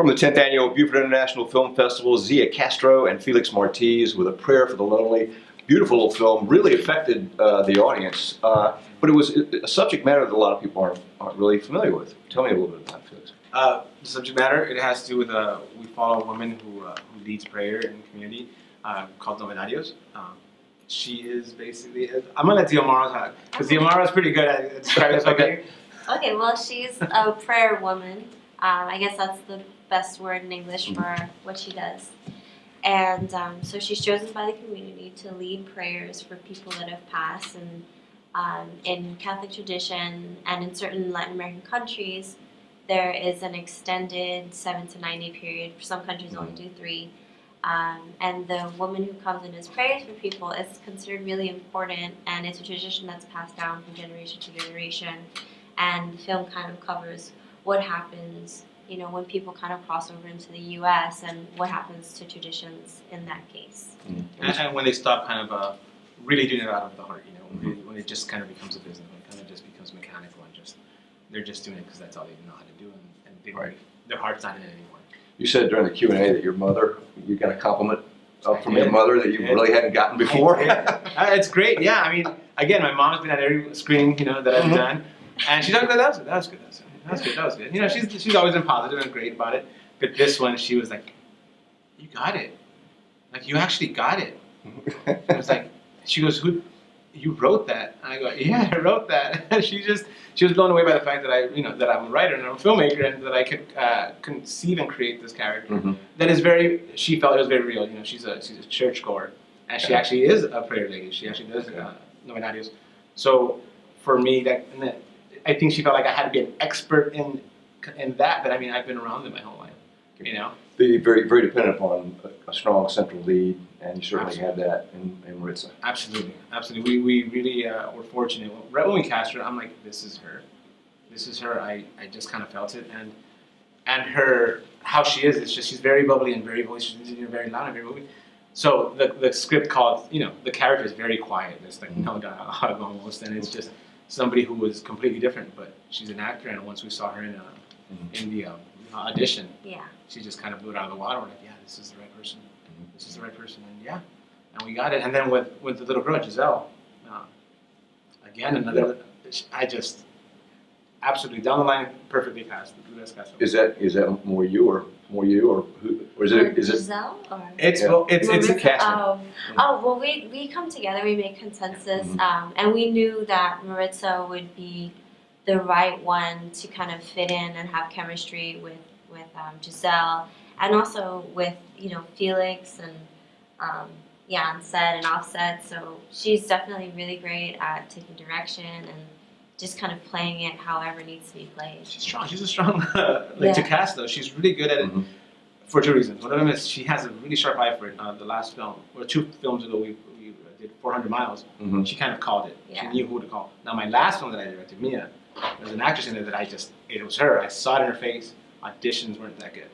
From the 10th Annual Beaufort International Film Festival, Zia Castro and Felix Martiz with A Prayer for the Lonely. Beautiful little film, really affected the audience, but it was a subject matter that a lot of people aren't really familiar with. Tell me a little bit about it, Felix. The subject matter, it has to do with, we follow a woman who leads prayer in the community called Novenarios. She is basically, I'm going to let Xiomara talk, because Xiomara is pretty good at describing this. Okay. Okay, well, she's a prayer woman. I guess that's the best word in English for what she does. And so she's chosen by the community to lead prayers for people that have passed. And in Catholic tradition and in certain Latin American countries, there is an extended 7 to 9 day period. For some countries, only do 3. And the woman who comes in as prayers for people is considered really important, and it's a tradition that's passed down from generation to generation. And the film kind of covers what happens, you know, when people kind of cross over into the U.S. and what happens to traditions in that case. And when they stop kind of really doing it out of the heart, you know, when it just kind of becomes a business, when it kind of just becomes mechanical and they're just doing it because that's all they know how to do, and they, their heart's not in it anymore. You said during the Q&A that your mother, you got a compliment from your mother that you really hadn't gotten before. It's great, yeah. I mean, again, my mom's been at every screening, you know, that I've done, and she's like, that was good. You know, she's always been positive and great about it. But this one, she was like, you got it. Like, you actually got it. It was like, she goes, you wrote that? And I go, yeah, I wrote that. And she was blown away by the fact that that I'm a writer and I'm a filmmaker, and that I could conceive and create this character. That is she felt it was very real. You know, she's a churchgoer, and she actually is a prayer lady. She actually does novenarios. So for me, I think she felt like I had to be an expert in that. But I mean, I've been around them my whole life. You know, very very dependent upon a strong central lead, and you certainly had that in Maritza. Absolutely. We really were fortunate. Right when we cast her, I'm like, this is her. This is her. I just kind of felt it, and her how she is. It's just she's very bubbly and very voice. She's very loud and very moving. So the script called, you know, the character is very quiet. There's like no dialogue almost, and it's just somebody who was completely different. But she's an actor, and once we saw her in the audition, she just kind of blew it out of the water. We're like, yeah, this is the right person. This is the right person, and we got it. And then with the little girl, Giselle, again, another, I just, absolutely, down the line, perfectly cast. Is that more you or who? Or is it Giselle? Or? It's a casting. Well, we come together, we make consensus, and we knew that Maritza would be the right one to kind of fit in and have chemistry with Giselle, and also with, you know, Felix and on set and off set. So she's definitely really great at taking direction and just kind of playing it however it needs to be played. She's strong. She's a strong to cast though. She's really good at it for 2 reasons. One of them is she has a really sharp eye for it. The last film, or 2 films ago, we did 400 Miles. She kind of called it. She knew who to call. Now my last film that I directed, Mia, there's an actress in it that it was her. I saw it in her face. Auditions weren't that good.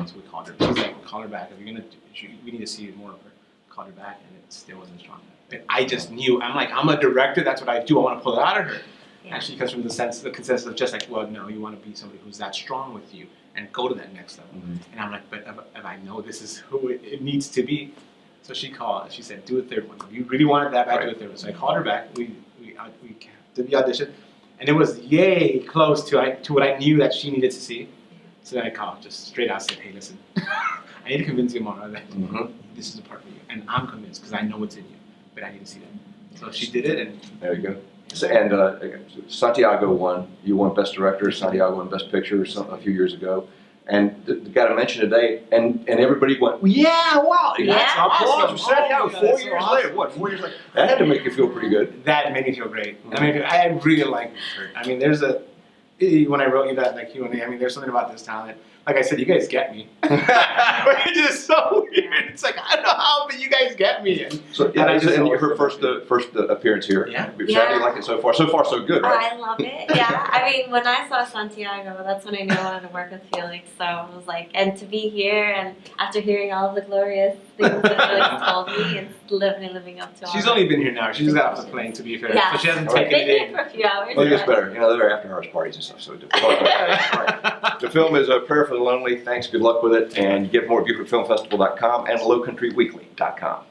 So we called her. She's like, call her back. If you're we need to see more of her. Called her back, and it still wasn't strong enough. I just knew. I'm like, I'm a director. That's what I do. I want to pull it out of her. And she comes from the consensus of just like, well, no, you want to be somebody who's that strong with you and go to that next level. And I'm like, but if I know this is who it needs to be. So she called. She said, do a 3rd one. If you really wanted that bad, do a 3rd one. So I called her back. We did the audition, and it was yay close to what I knew that she needed to see. So then I called, just straight out, said, hey, listen, I need to convince you more that this is a part for you. And I'm convinced because I know what's in you, but I need to see that. So she did it, and there you go. So, and Santiago won. You won Best Director. Santiago won Best Picture a few years ago. And got to mention today, and everybody went, yeah, wow, that's applause for Santiago. 4 years later, what? 4 years later, that had to make you feel pretty good. That made me feel great. I mean, I really like her. I mean, when I wrote you that like Q&A, I mean, there's something about this talent. Like I said, you guys get me. It's just so weird. It's like, I don't know how, but you guys get me. And her first appearance here. How do you like it so far? So far, so good, right? I love it. Yeah. I mean, when I saw Santiago, that's when I knew I wanted to work with Felix. So I was like, and to be here, and after hearing all of the glorious things that Felix told me, and living up to all. She's only been here now. She just got off the plane, to be fair. Yeah. So she hasn't taken it in. For a few hours. Well, it gets better. You know, there are after-hours parties and stuff. stuff. So the film is A Prayer for the Lonely. Thanks. Good luck with it. And get more at BeautifulFilmFestival.com and LowCountryWeekly.com.